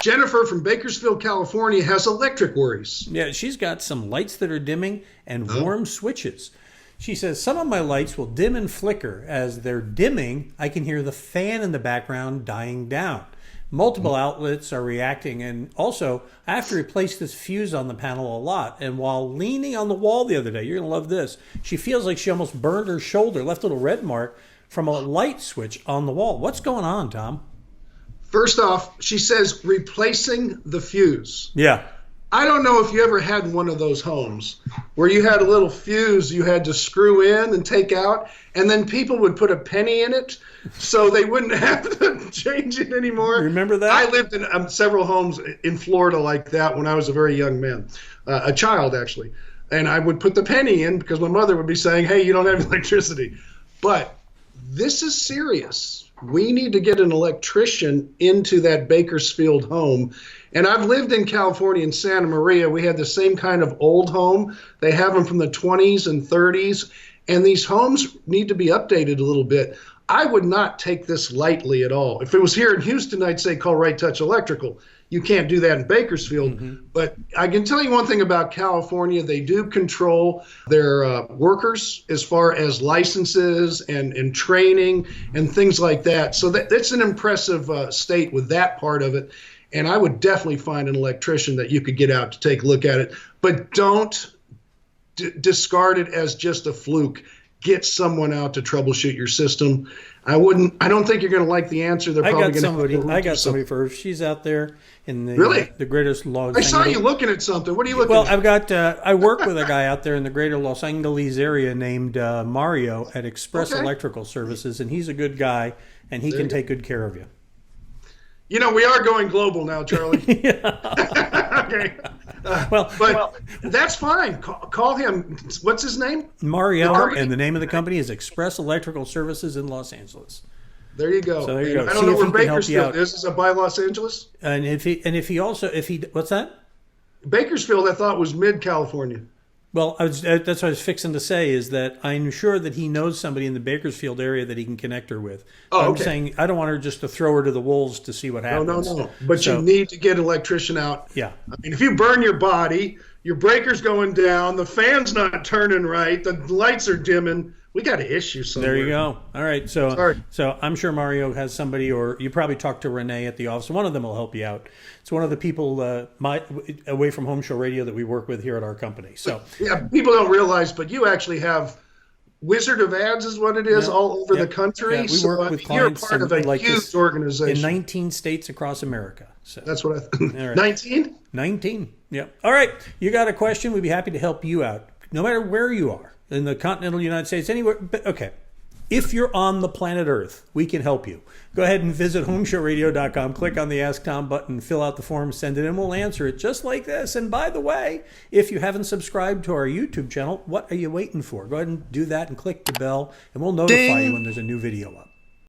Jennifer from Bakersfield, California has electric worries. Yeah, she's got some lights that are dimming and warm switches. She says, some of my lights will dim and flicker. As they're dimming, I can hear the fan in the background dying down. Multiple outlets are reacting, and also I have to replace this fuse on the panel a lot. And while leaning on the wall the other day, you're going to love this, she feels like she almost burned her shoulder, left a little red mark from a light switch on the wall. What's going on, Tom? First off, she says replacing the fuse. Yeah. I don't know if you ever had one of those homes where you had a little fuse you had to screw in and take out, and then people would put a penny in it so they wouldn't have to change it anymore. Remember that? I lived in several homes in Florida like that when I was a very young man, a child actually. And I would put the penny in because my mother would be saying, hey, you don't have electricity. But this is serious. We need to get an electrician into that Bakersfield home. And I've lived in California in Santa Maria. We had the same kind of old home. They have them from the 20s and 30s. And these homes need to be updated a little bit. I would not take this lightly at all. If it was here in Houston, I'd say call Right Touch Electrical. You can't do that in Bakersfield. But I can tell you one thing about California. They do control their workers as far as licenses and training and things like that. So that's an impressive state with that part of it. And I would definitely find an electrician that you could get out to take a look at it. But don't discard it as just a fluke. Get someone out to troubleshoot your system. I don't think you're going to like the answer. I got somebody for her. She's out there in the greater Los Angeles. I saw you looking at something. What are you looking at? Well, I work with a guy out there in the greater Los Angeles area named Mario at Express Electrical Services, and he's a good guy, and he can take good care of you. You know, we are going global now, Charlie. Okay. But that's fine. Call him. What's his name? Mario, and the name of the company is Express Electrical Services in Los Angeles. There you go. So there you go. I don't know where Bakersfield is. Is it by Los Angeles? And if he what's that? Bakersfield, I thought was mid-California. Well, that's what I was fixing to say, is that I'm sure that he knows somebody in the Bakersfield area that he can connect her with. I'm saying I don't want her just to throw her to the wolves to see what happens. No. But you need to get an electrician out. Yeah. I mean, if you burn your body, your breaker's going down, the fan's not turning right, the lights are dimming, we got an issue somewhere. There you go. All right. So I'm sure Mario has somebody, or you probably talk to Renee at the office. One of them will help you out. It's one of the people away from Home Show Radio that we work with here at our company. So yeah, people don't realize, but you actually have Wizard of Ads is what it is all over the country. Yeah, we work with clients. You're part of a huge organization. In 19 states across America. So that's what I thought. 19? 19. Yeah. All right. You got a question? We'd be happy to help you out, no matter where you are in the continental United States, anywhere. Okay. If you're on the planet Earth, we can help you. Go ahead and visit HomeShowRadio.com, click on the Ask Tom button, fill out the form, send it in, we'll answer it just like this. And by the way, if you haven't subscribed to our YouTube channel, what are you waiting for? Go ahead and do that and click the bell, and we'll notify you when there's a new video up.